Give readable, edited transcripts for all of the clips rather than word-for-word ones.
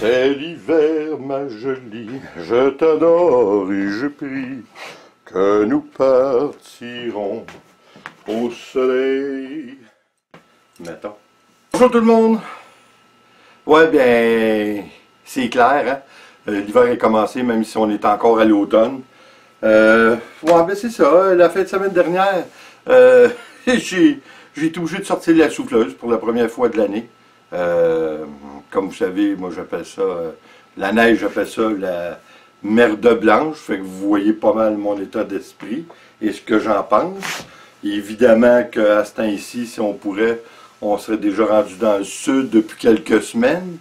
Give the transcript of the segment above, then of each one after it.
C'est l'hiver, ma jolie, je t'adore et je prie que nous partirons au soleil. Mettons. Bonjour tout le monde! Ouais, bien, c'est clair, hein? L'hiver est commencé, même si on est encore à l'automne. Ouais, ben c'est ça, la fin de semaine dernière, j'ai été obligé de sortir la souffleuse pour la première fois de l'année. Comme vous savez, moi j'appelle ça, la neige, j'appelle ça la merde blanche, fait que vous voyez pas mal mon état d'esprit et ce que j'en pense. Évidemment qu'à ce temps-ci, si on pourrait, on serait déjà rendu dans le sud depuis quelques semaines.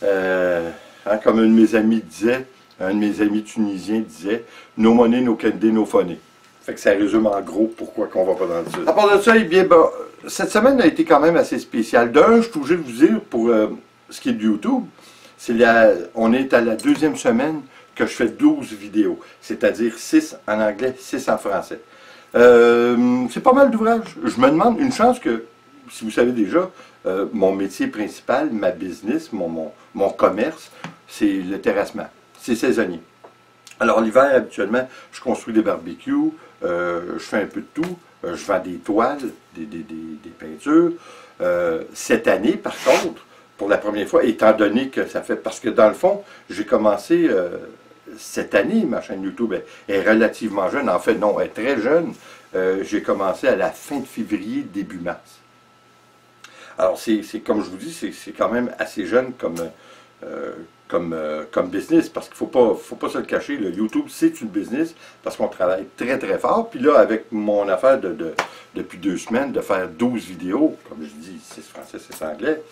Comme un de mes amis disait, un de mes amis tunisiens disait, no money, no candy, no funny. Fait que ça résume en gros pourquoi qu'on va pas dans le sud. À part de ça, eh bien, cette semaine a été quand même assez spéciale. D'un, je suis obligé de vous dire, pour ce qui est de YouTube, on est à la deuxième semaine que je fais 12 vidéos, c'est-à-dire 6 en anglais, 6 en français. C'est pas mal d'ouvrages. Je me demande, une chance que, si vous savez déjà, mon métier principal, ma business, mon commerce, c'est le terrassement. C'est saisonnier. Alors l'hiver, habituellement, je construis des barbecues, je fais un peu de tout, je vends des toiles, des peintures. Cette année, par contre, pour la première fois, étant donné que ça fait... Parce que dans le fond, j'ai commencé cette année, ma chaîne YouTube est relativement jeune. En fait, non, elle est très jeune. J'ai commencé à la fin de février, début mars. Alors, c'est comme je vous dis, c'est quand même assez jeune comme business, parce qu'il ne faut pas se le cacher, le YouTube, c'est une business, parce qu'on travaille très très fort. Puis là, avec mon affaire depuis 2 semaines, de faire 12 vidéos, comme je dis, 6 français, 6 anglais,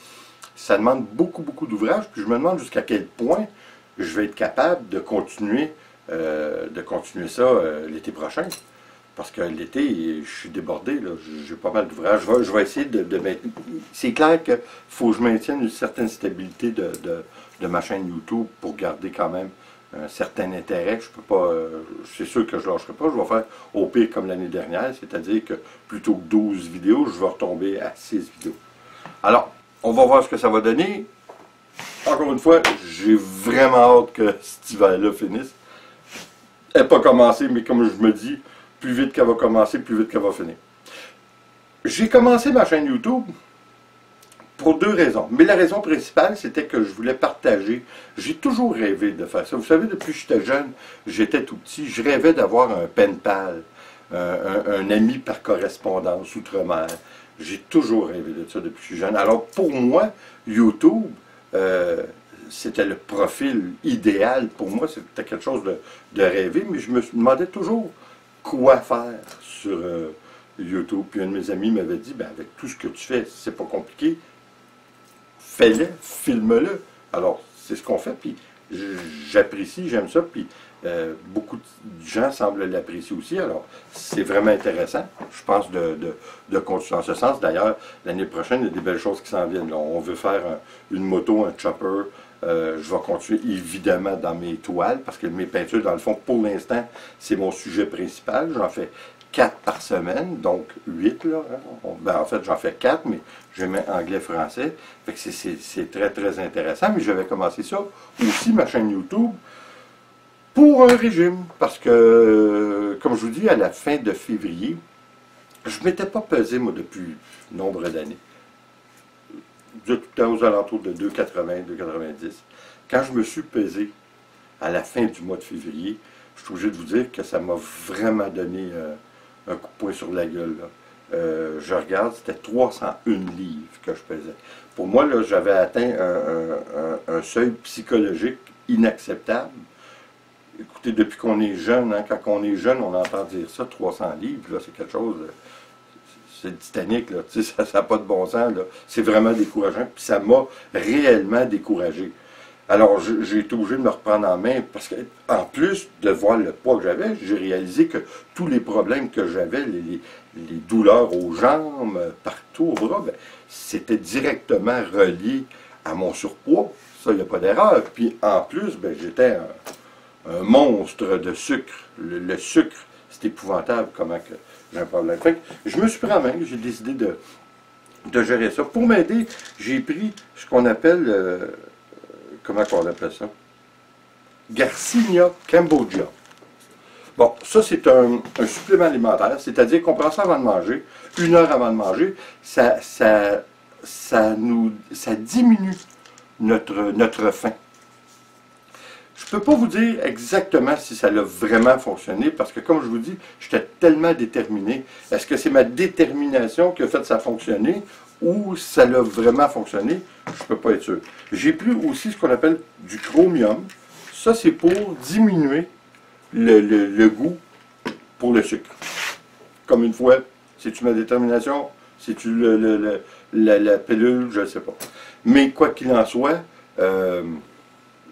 ça demande beaucoup d'ouvrages, puis je me demande jusqu'à quel point je vais être capable de continuer ça l'été prochain. Parce que l'été, je suis débordé, j'ai pas mal d'ouvrages. Je vais essayer de mettre... C'est clair qu'il faut que je maintienne une certaine stabilité de ma chaîne YouTube pour garder quand même un certain intérêt. Je peux pas... c'est sûr que je ne lâcherai pas. Je vais faire au pire comme l'année dernière, c'est-à-dire que plutôt que 12 vidéos, je vais retomber à 6 vidéos. Alors, on va voir ce que ça va donner. Encore une fois, j'ai vraiment hâte que cet hiver-là finisse. Elle n'a pas commencé, mais comme je me dis, plus vite qu'elle va commencer, plus vite qu'elle va finir. J'ai commencé ma chaîne YouTube pour 2 raisons. Mais la raison principale, c'était que je voulais partager. J'ai toujours rêvé de faire ça. Vous savez, depuis que j'étais jeune, j'étais tout petit, je rêvais d'avoir un pen pal, un ami par correspondance outre-mer. J'ai toujours rêvé de ça depuis que je suis jeune. Alors pour moi, YouTube, c'était le profil idéal pour moi. C'était quelque chose de rêvé, mais je me demandais toujours quoi faire sur YouTube. Puis un de mes amis m'avait dit, ben, avec tout ce que tu fais, c'est pas compliqué, fais-le, filme-le. Alors, c'est ce qu'on fait, puis j'apprécie, j'aime ça, puis beaucoup de gens semblent l'apprécier aussi. Alors, c'est vraiment intéressant. Je pense de continuer en ce sens. D'ailleurs, l'année prochaine, il y a des belles choses qui s'en viennent. Là, on veut faire une moto, un chopper. Je vais continuer évidemment dans mes toiles, parce que mes peintures, dans le fond, pour l'instant, c'est mon sujet principal. J'en fais 4 par semaine, donc 8 là. Hein. En fait, j'en fais 4, mais je mets anglais-français. Fait que c'est très très intéressant. Mais j'avais commencé ça aussi, ma chaîne YouTube, pour un régime. Parce que, comme je vous dis, à la fin de février, je ne m'étais pas pesé, moi, depuis nombre d'années. Tout le temps aux alentours de 2,80, 2,90. Quand je me suis pesé à la fin du mois de février, je suis obligé de vous dire que ça m'a vraiment donné un coup de poing sur la gueule. Là. Je regarde, c'était 301 livres que je pesais. Pour moi, j'avais atteint un seuil psychologique inacceptable. Écoutez, depuis qu'on est jeune, hein, quand on est jeune, on entend dire ça, 300 livres, c'est quelque chose... c'est Titanic, là, ça n'a pas de bon sens, c'est vraiment décourageant, puis ça m'a réellement découragé. Alors, j'ai été obligé de me reprendre en main, parce que, en plus de voir le poids que j'avais, j'ai réalisé que tous les problèmes que j'avais, les douleurs aux jambes, partout au bras, ben, c'était directement relié à mon surpoids. Ça, il n'y a pas d'erreur. Puis, en plus, ben, j'étais un monstre de sucre. Le sucre, c'est épouvantable comment que j'ai un problème. Fait que je me suis pris en main, j'ai décidé de gérer ça. Pour m'aider, j'ai pris ce qu'on appelle, comment on appelle ça? Garcinia cambogia. Bon, ça c'est un supplément alimentaire, c'est-à-dire qu'on prend ça avant de manger, 1 heure avant de manger, ça diminue notre faim. Je ne peux pas vous dire exactement si ça a vraiment fonctionné, parce que comme je vous dis, j'étais tellement déterminé. Est-ce que c'est ma détermination qui a fait que ça a fonctionné, ou ça a vraiment fonctionné? Je ne peux pas être sûr. J'ai pris aussi ce qu'on appelle du chromium. Ça, c'est pour diminuer le goût pour le sucre. Comme une fois, c'est-tu ma détermination? C'est-tu la pilule? Je ne sais pas. Mais quoi qu'il en soit, je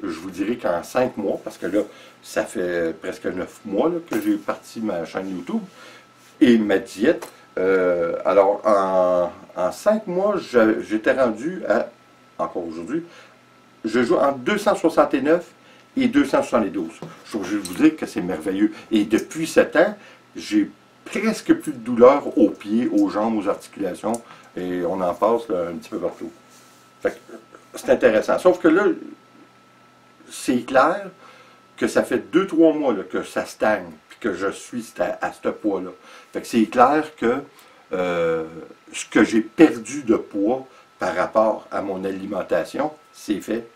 vous dirais qu'en 5 mois, parce que là, ça fait presque 9 mois là, que j'ai parti ma chaîne YouTube et ma diète. Alors, en 5 mois, j'étais rendu à, encore aujourd'hui, je joue entre 269 et 272. Je veux vous dire que c'est merveilleux. Et depuis 7 ans, j'ai presque plus de douleur aux pieds, aux jambes, aux articulations, et on en passe là, un petit peu partout. C'est intéressant. Sauf que là, c'est clair que ça fait 2-3 mois là, que ça stagne, puis que je suis à ce poids-là. Fait que c'est clair que ce que j'ai perdu de poids par rapport à mon alimentation, c'est fait.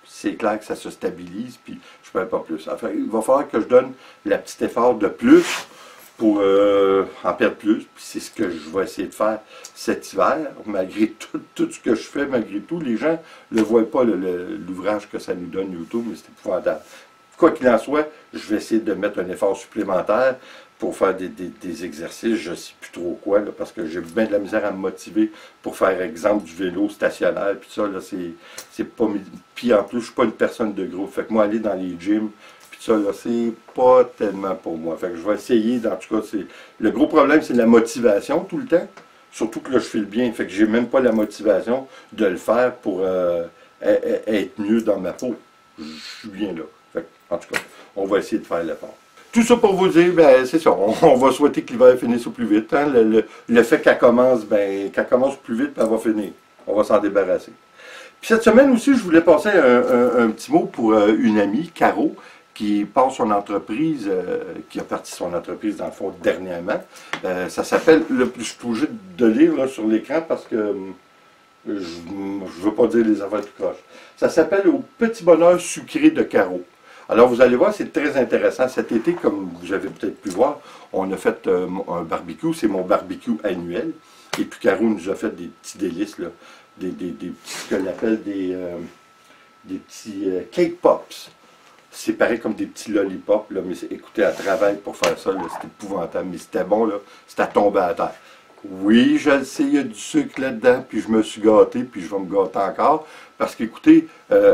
C'est clair que ça se stabilise, puis je ne peux pas plus. Enfin, il va falloir que je donne le petit effort de plus pour en perdre plus. Puis c'est ce que je vais essayer de faire cet hiver, malgré tout ce que je fais, malgré tout. Les gens ne voient pas l'ouvrage que ça nous donne YouTube, mais c'est épouvantable. Quoi qu'il en soit, je vais essayer de mettre un effort supplémentaire pour faire des exercices, je ne sais plus trop quoi, là, parce que j'ai bien de la misère à me motiver pour faire, exemple, du vélo stationnaire, puis ça, là, c'est pas... Puis en plus, je ne suis pas une personne de groupe, fait que moi, aller dans les gyms, puis ça, là, c'est pas tellement pour moi. Fait que je vais essayer, en tout cas, le gros problème, c'est la motivation tout le temps, surtout que là, je file bien, fait que j'ai même pas la motivation de le faire pour être mieux dans ma peau. Je suis bien là. Fait que, en tout cas, on va essayer de faire l'effort. Tout ça pour vous dire, ben c'est ça, on va souhaiter que l'hiver finisse au plus vite. Hein. Le fait qu'elle commence, ben qu'elle commence plus vite, puis elle va finir. On va s'en débarrasser. Puis cette semaine aussi, je voulais passer un petit mot pour une amie, Caro, qui passe son entreprise, qui a parti son entreprise dans le fond dernièrement. Ça s'appelle, je suis obligé de lire là, sur l'écran parce que je ne veux pas dire les affaires tout croche. Ça s'appelle Au petit bonheur sucré de Caro. Alors, vous allez voir, c'est très intéressant. Cet été, comme vous avez peut-être pu voir, on a fait un barbecue. C'est mon barbecue annuel. Et puis, Caro nous a fait des petits délices, là. Des petits, ce qu'on appelle des petits cake pops. C'est pareil comme des petits lollipops, là. Mais écoutez, elle travaille pour faire ça, c'était épouvantable. Mais c'était bon, là. C'était à tomber à terre. Oui, je le sais, il y a du sucre là-dedans, puis je me suis gâté, puis je vais me gâter encore. Parce qu'écoutez,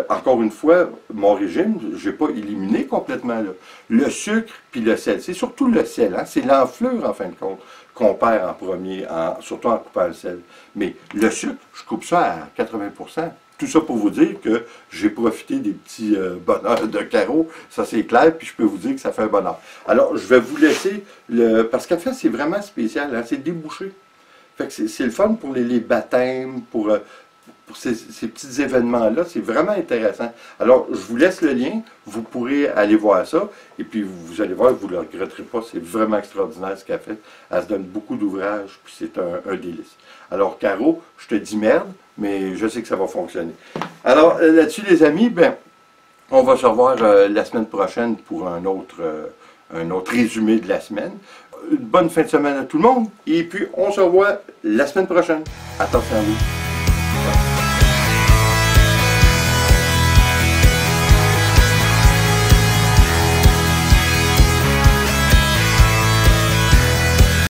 encore une fois, mon régime, je n'ai pas éliminé complètement là. Le sucre puis le sel. C'est surtout le sel, hein? C'est l'enflure, en fin de compte, qu'on perd en premier, surtout en coupant le sel. Mais le sucre, je coupe ça à 80%. Tout ça pour vous dire que j'ai profité des petits bonheurs de Caro, ça c'est clair, puis je peux vous dire que ça fait un bonheur. Alors, je vais vous laisser, parce qu'en fait, c'est vraiment spécial, hein? C'est débouché. Fait que c'est le fun pour les baptêmes, pour ces petits événements-là, c'est vraiment intéressant. Alors, je vous laisse le lien, vous pourrez aller voir ça, et puis vous allez voir, vous ne le regretterez pas, c'est vraiment extraordinaire ce qu'elle fait. Elle se donne beaucoup d'ouvrages, puis c'est un délice. Alors, Caro, je te dis merde, mais je sais que ça va fonctionner. Alors, là-dessus, les amis, ben, on va se revoir la semaine prochaine pour un autre résumé de la semaine. Une bonne fin de semaine à tout le monde, et puis on se revoit la semaine prochaine. Attention à vous.